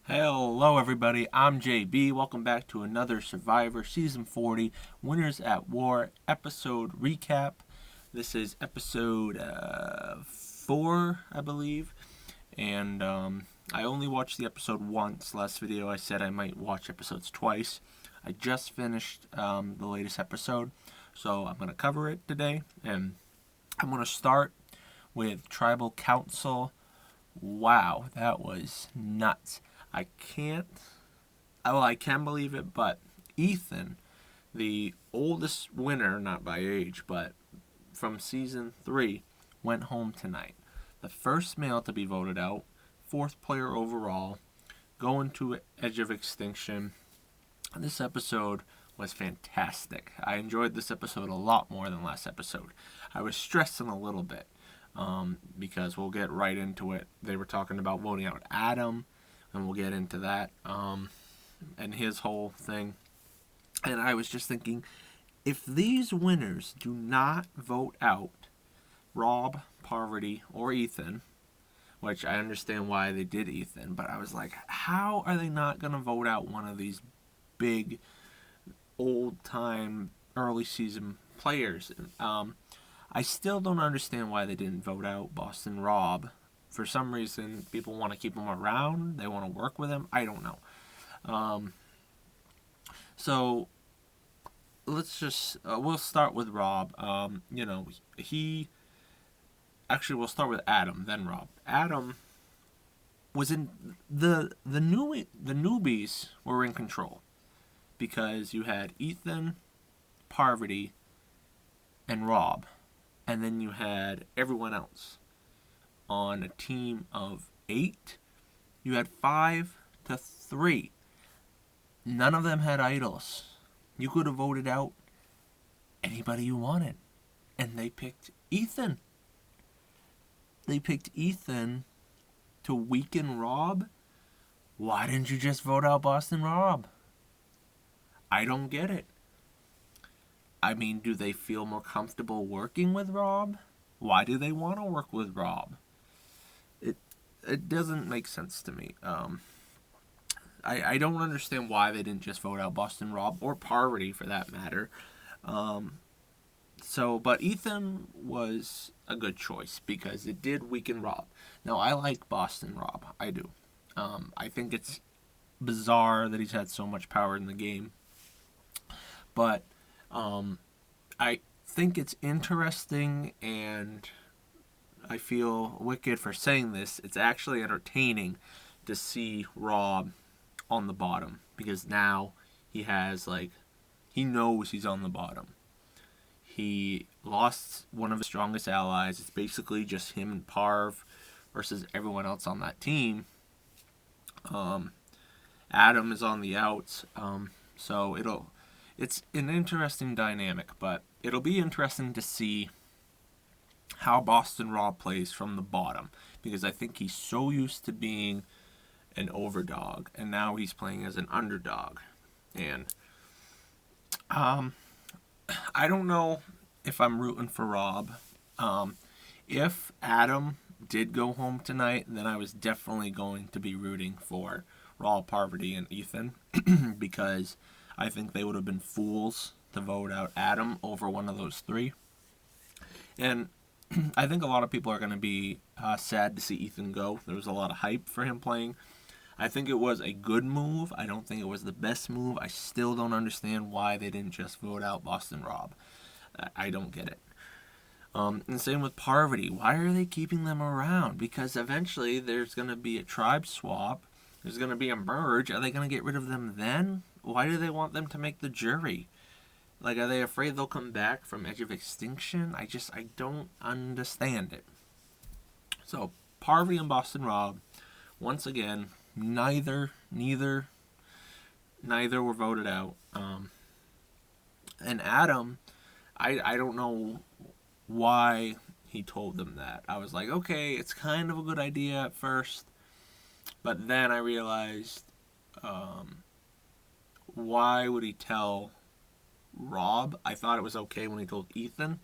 Hello, everybody. I'm JB. Welcome back to another Survivor Season 40 Winners at War episode recap. This is episode 4, I believe. And I only watched the episode once. Last video I said I might watch episodes twice. I just finished the latest episode, so I'm going to cover it today. And I'm going to start with Tribal Council. Wow, that was nuts. I can believe it, but Ethan, the oldest winner, not by age, but from season 3, went home tonight. The first male to be voted out, 4th player overall, going to Edge of Extinction. This episode was fantastic. I enjoyed this episode a lot more than last episode. I was stressing a little bit because we'll get right into it. They were talking about voting out Adam, and we'll get into that and his whole thing. And I was just thinking, if these winners do not vote out Rob, Parvati, or Ethan, which I understand why they did Ethan, but I was like, how are they not going to vote out one of these big, old-time, early season players? I still don't understand why they didn't vote out Boston Rob. For some reason, people want to keep him around. They want to work with him. I don't know. So let's just we'll start with Rob. He actually we'll start with Adam, then Rob. Adam was in the newbies were in control because you had Ethan, Parvati, and Rob, and then you had everyone else. On a team of 8, you had 5 to 3. None of them had idols. You could have voted out anybody you wanted. And they picked Ethan. They picked Ethan to weaken Rob. Why didn't you just vote out Boston Rob? I don't get it. I mean, do they feel more comfortable working with Rob? Why do they want to work with Rob? It doesn't make sense to me. I don't understand why they didn't just vote out Boston Rob or Parvati for that matter. But Ethan was a good choice because it did weaken Rob. Now, I like Boston Rob. I do. I think it's bizarre that he's had so much power in the game. But I think it's interesting, and I feel wicked for saying this. It's actually entertaining to see Rob on the bottom because now he knows he's on the bottom. He lost one of his strongest allies. It's basically just him and Parv versus everyone else on that team. Adam is on the outs, so it's an interesting dynamic, but it'll be interesting to see how Boston Rob plays from the bottom, because I think he's so used to being an overdog, and now he's playing as an underdog. And I don't know if I'm rooting for Rob. If Adam did go home tonight, then I was definitely going to be rooting for Rob, Parvati, and Ethan because I think they would have been fools to vote out Adam over one of those 3. And I think a lot of people are going to be sad to see Ethan go. There was a lot of hype for him playing. I think it was a good move. I don't think it was the best move. I still don't understand why they didn't just vote out Boston Rob. I don't get it. And same with Parvati. Why are they keeping them around? Because eventually there's going to be a tribe swap. There's going to be a merge. Are they going to get rid of them then? Why do they want them to make the jury? Like, are they afraid they'll come back from Edge of Extinction? I don't understand it. So, Parvati and Boston Rob, once again, neither were voted out. And Adam, I don't know why he told them that. I was like, okay, it's kind of a good idea at first, but then I realized, why would he tell Rob? I thought it was okay when he told Ethan,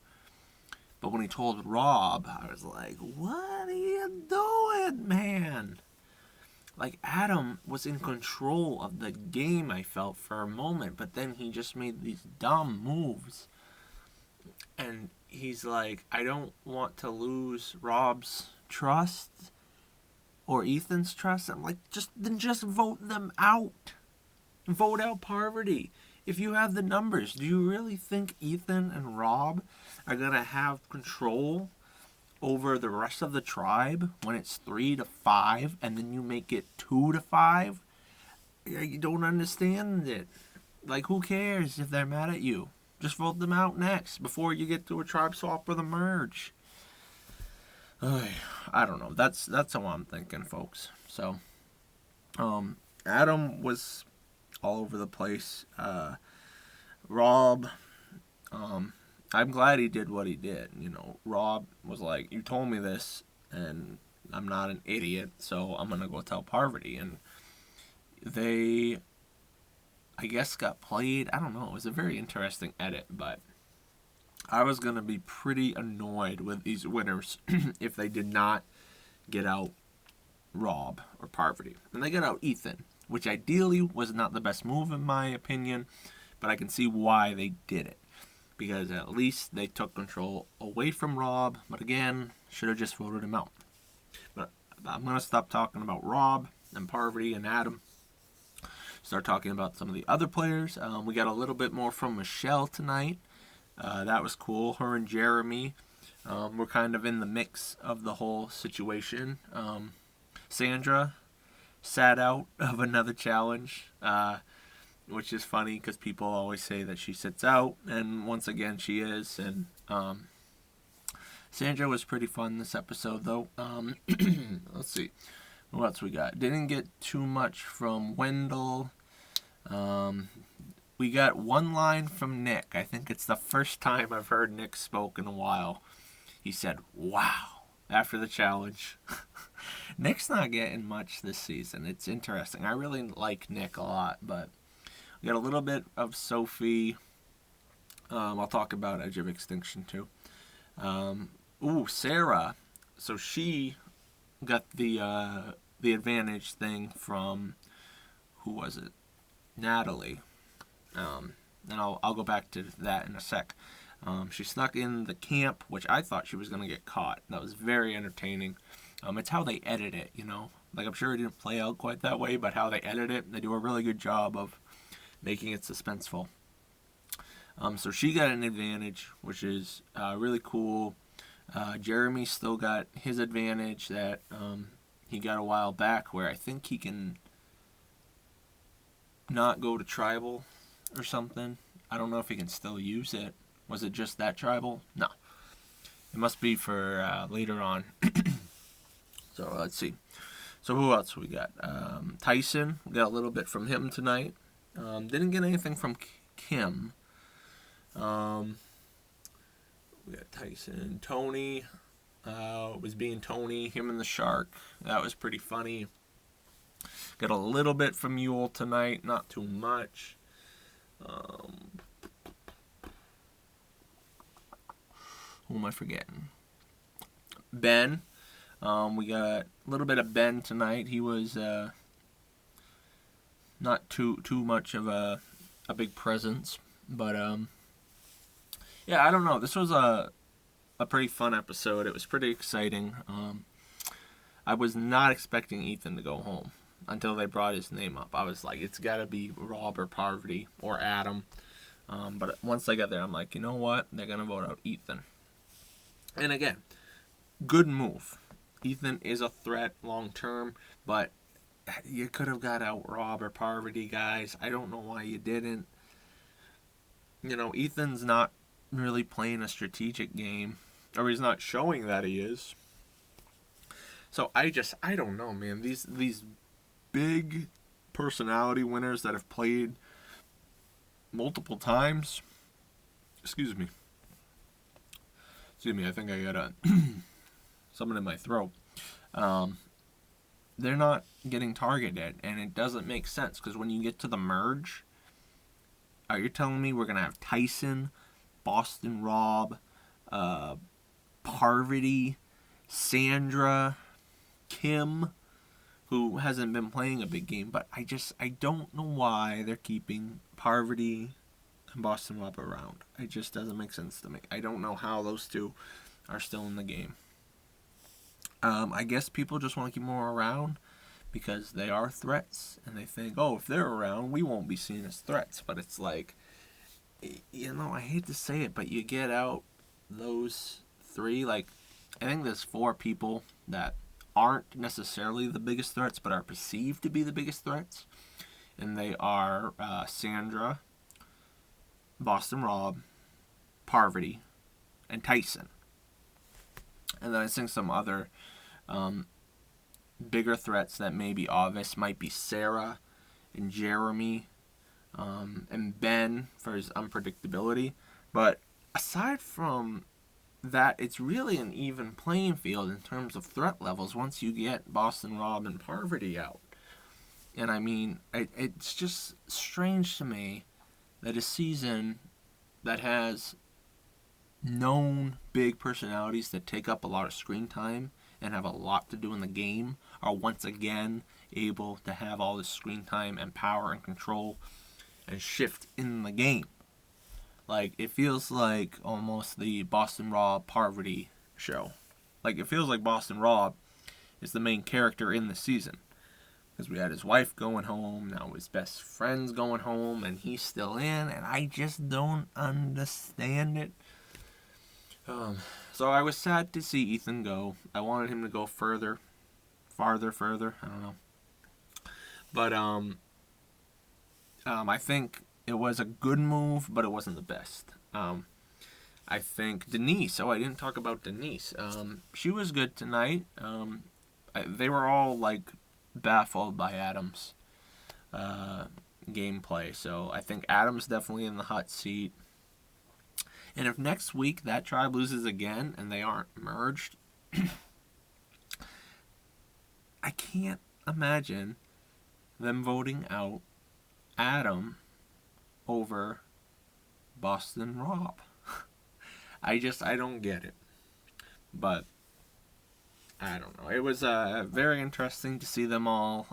but when he told Rob, I was like, what are you doing, man? like, Adam was in control of the game, I felt, for a moment, but then he just made these dumb moves. And he's like, I don't want to lose Rob's trust or Ethan's trust. I'm like, just vote them out. Vote out Parvati. If you have the numbers, do you really think Ethan and Rob are going to have control over the rest of the tribe when it's 3-5 and then you make it 2-5? You don't understand it. Like, who cares if they're mad at you? Just vote them out next before you get to a tribe swap or the merge. I don't know. That's how I'm thinking, folks. So, Adam was all over the place. Rob, I'm glad he did what he did. You know, Rob was like, you told me this, and I'm not an idiot, so I'm going to go tell Parvati. And they, I guess, got played. I don't know. It was a very interesting edit, but I was going to be pretty annoyed with these winners if they did not get out Rob or Parvati. And they got out Ethan, which ideally was not the best move in my opinion, but I can see why they did it. Because at least they took control away from Rob, but again, should have just voted him out. But I'm going to stop talking about Rob and Parvati and Adam. Start talking about some of the other players. We got a little bit more from Michelle tonight. That was cool. Her and Jeremy were kind of in the mix of the whole situation. Sandra sat out of another challenge, which is funny because people always say that she sits out, and once again she is. And Sandra was pretty fun this episode, though. Let's see. What else we got? Didn't get too much from Wendell. We got one line from Nick. I think it's the first time I've heard Nick spoke in a while. He said, "Wow," after the challenge. Nick's not getting much this season. It's interesting. I really like Nick a lot, but we got a little bit of Sophie. I'll talk about Edge of Extinction too. Sarah. So she got the advantage thing from, who was it? Natalie. And I'll go back to that in a sec. She snuck in the camp, which I thought she was going to get caught. That was very entertaining. It's how they edit it, you know. Like, I'm sure it didn't play out quite that way, but how they edit it, they do a really good job of making it suspenseful. So she got an advantage, which is really cool. Jeremy still got his advantage that he got a while back, where I think he can not go to tribal or something. I don't know if he can still use it. Was it just that tribal? No. It must be for later on. So let's see. So who else we got? Tyson. We got a little bit from him tonight. Didn't get anything from Kim. We got Tyson. Tony was being Tony. Him and the shark. That was pretty funny. Got a little bit from Yule tonight. Not too much. Who am I forgetting? Ben. We got a little bit of Ben tonight. He was not too much of a big presence, but yeah, I don't know. This was a pretty fun episode. It was pretty exciting. I was not expecting Ethan to go home until they brought his name up. I was like, it's got to be Rob or Parvati or Adam. But once I got there, I'm like, you know what? They're gonna vote out Ethan. And again, good move. Ethan is a threat long term, but you could have got out Rob or Parvati, guys. I don't know why you didn't. You know, Ethan's not really playing a strategic game, or he's not showing that he is. So I don't know, man. These big personality winners that have played multiple times. Excuse me, I think I got something in my throat. They're not getting targeted, and it doesn't make sense, because when you get to the merge, are you telling me we're going to have Tyson, Boston Rob, Parvati, Sandra, Kim, who hasn't been playing a big game, but I don't know why they're keeping Parvati and Boston Rob around. It just doesn't make sense to me. I don't know how those two are still in the game. I guess people just want to keep them around because they are threats, and they think, oh, if they're around, we won't be seen as threats. But it's like, I hate to say it, but you get out those three, like, I think there's 4 people that aren't necessarily the biggest threats, but are perceived to be the biggest threats. And they are Sandra, Boston Rob, Parvati, and Tyson. And then I think some other bigger threats that may be obvious might be Sarah and Jeremy and Ben for his unpredictability. But aside from that, it's really an even playing field in terms of threat levels once you get Boston Rob and Parvati out. And I mean, it's just strange to me that a season that has known big personalities that take up a lot of screen time and have a lot to do in the game are once again able to have all this screen time and power and control and shift in the game. Like, it feels like almost the Boston Rob Parvati show. Like, it feels like Boston Rob is the main character in the season. Because we had his wife going home, now his best friend's going home, and he's still in, and I just don't understand it. So I was sad to see Ethan go. I wanted him to go farther, I don't know. But I think it was a good move, but it wasn't the best. I think Denise, I didn't talk about Denise. She was good tonight. They were all, like, baffled by Adam's gameplay. So I think Adam's definitely in the hot seat. And if next week that tribe loses again and they aren't merged, I can't imagine them voting out Adam over Boston Rob. I don't get it. But I don't know. It was very interesting to see them all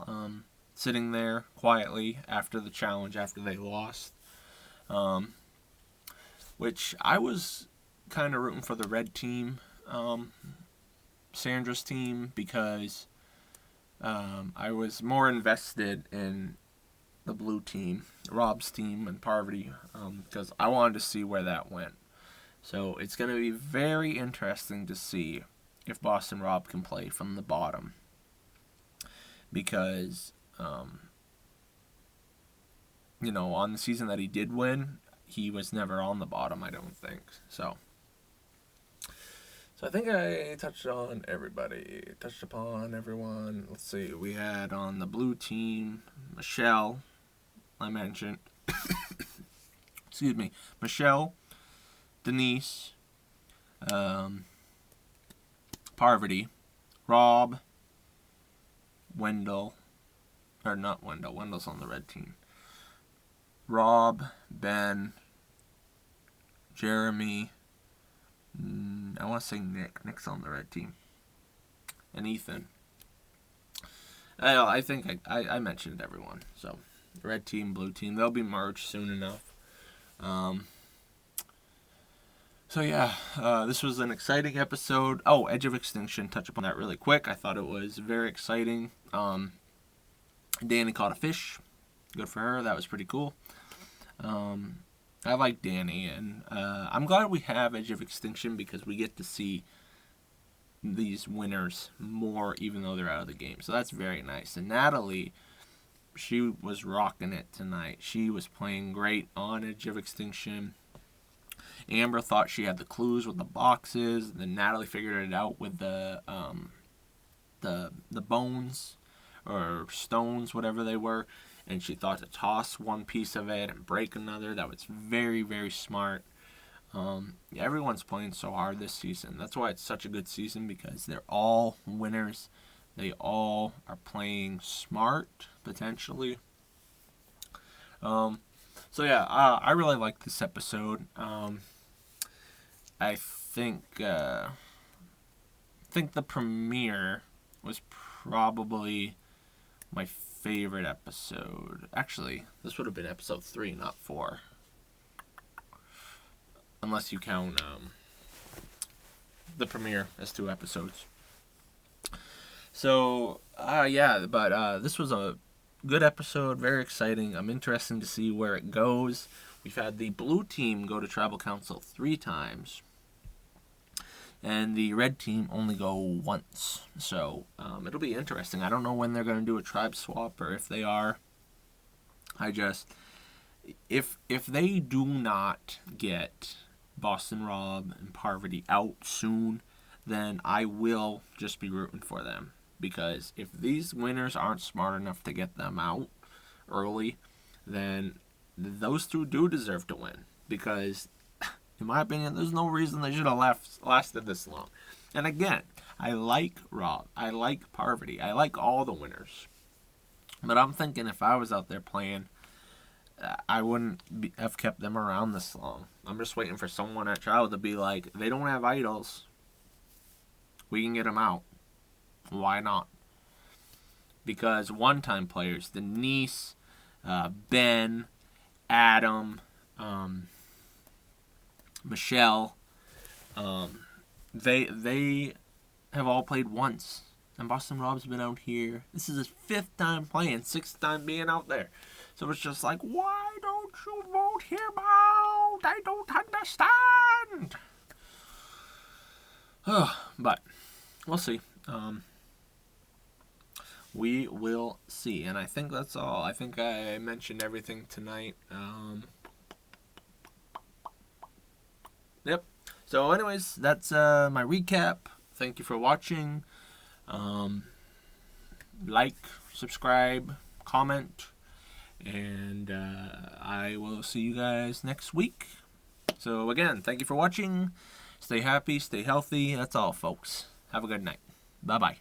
sitting there quietly after the challenge, after they lost. Which I was kind of rooting for the red team, Sandra's team, because I was more invested in the blue team, Rob's team, and Parvati, because I wanted to see where that went. So it's going to be very interesting to see if Boston Rob can play from the bottom. Because, on the season that he did win, he was never on the bottom, I don't think. So I think I touched on everybody. Touched upon everyone. Let's see. We had on the blue team, Michelle, I mentioned. Excuse me. Michelle, Denise, Parvati, Rob, Wendell, or not Wendell. Wendell's on the red team. Rob, Ben, Jeremy, I want to say Nick. Nick's on the red team. And Ethan. I think I mentioned everyone. So, red team, blue team, they'll be merged soon enough. So yeah, this was an exciting episode. Oh, Edge of Extinction, touch upon that really quick. I thought it was very exciting. Danny caught a fish. Good for her. That was pretty cool. I like Danny, and I'm glad we have Edge of Extinction because we get to see these winners more even though they're out of the game. So that's very nice. And Natalie, she was rocking it tonight. She was playing great on Edge of Extinction. Amber thought she had the clues with the boxes. Then Natalie figured it out with the bones or stones, whatever they were. And she thought to toss one piece of it and break another. That was very, very smart. Everyone's playing so hard this season. That's why it's such a good season, because they're all winners. They all are playing smart, potentially. So yeah, I really like this episode. I think the premiere was probably my favorite episode. Actually, this would have been episode 3, not 4. Unless you count the premiere as 2 episodes. So, this was a good episode, very exciting. I'm interested to see where it goes. We've had the blue team go to tribal council 3 times, and the red team only go once. So it'll be interesting. I don't know when they're going to do a tribe swap, or if they are. If they do not get Boston Rob and Parvati out soon, then I will just be rooting for them. Because if these winners aren't smart enough to get them out early, then those 2 do deserve to win. Because, in my opinion, there's no reason they should have lasted this long. And again, I like Rob. I like Parvati. I like all the winners. But I'm thinking if I was out there playing, I wouldn't have kept them around this long. I'm just waiting for someone at trial to be like, they don't have idols. We can get them out. Why not? Because one-time players, Denise, Ben, Adam, Michelle, they have all played once. And Boston Rob's been out here. This is his 5th time playing, 6th time being out there. So it's just like, why don't you vote him out? I don't understand. But we'll see. We will see. And I think that's all. I think I mentioned everything tonight. Yep. So anyways, that's my recap. Thank you for watching. Like, subscribe, comment, and I will see you guys next week. So again, thank you for watching. Stay happy, stay healthy. That's all, folks. Have a good night. Bye-bye.